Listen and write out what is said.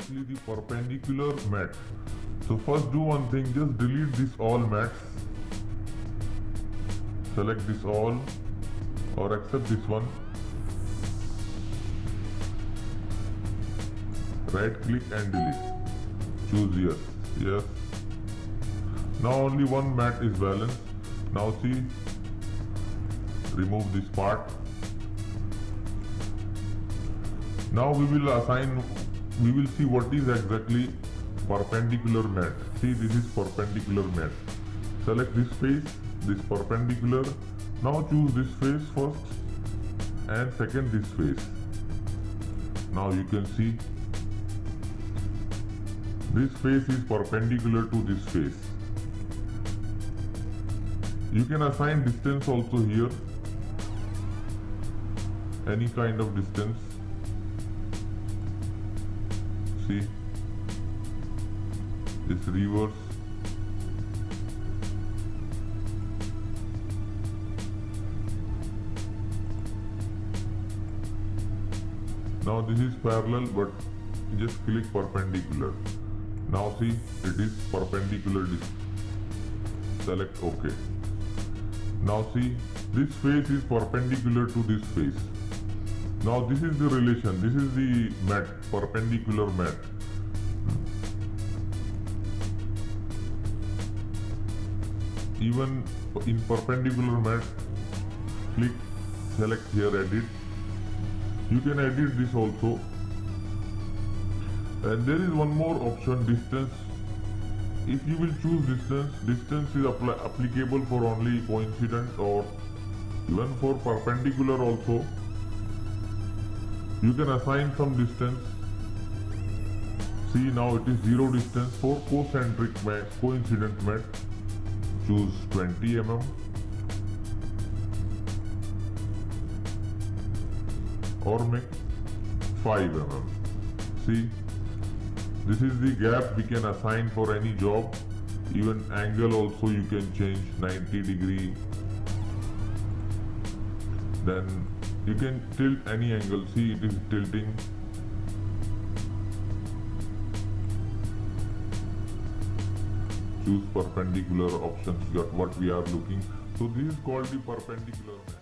exactly the perpendicular mat. So first do one thing, just delete this all mats. Select this all or accept this one. Right click and delete. Choose yes. Yes. Now only one mat is balanced. Now see, remove this part. Now we will see what is exactly perpendicular mat. See, this is perpendicular mat. Select this face, this perpendicular. Now choose this face first and second this face. Now you can see this face is perpendicular to this face. You can assign distance also here, any kind of distance. See, this reverse. Now this is parallel, but just click perpendicular. Now see, it is perpendicular. Select OK. Now see, this face is perpendicular to this face. Now this is the relation, this is the mat, perpendicular mat. Even in perpendicular mat, click, select here, edit. You can edit this also. And there is one more option, distance. If you will choose distance is applicable for only coincident or even for perpendicular also. You can assign some distance. See, now it is 0 distance for concentric mat, coincident mat. Choose 20 mm. Or make 5 mm. See, this is the gap we can assign for any job. Even angle also you can change 90 degree. Then you can tilt any angle. See, it is tilting. Choose perpendicular options, what we are looking. So this is called the perpendicular mat.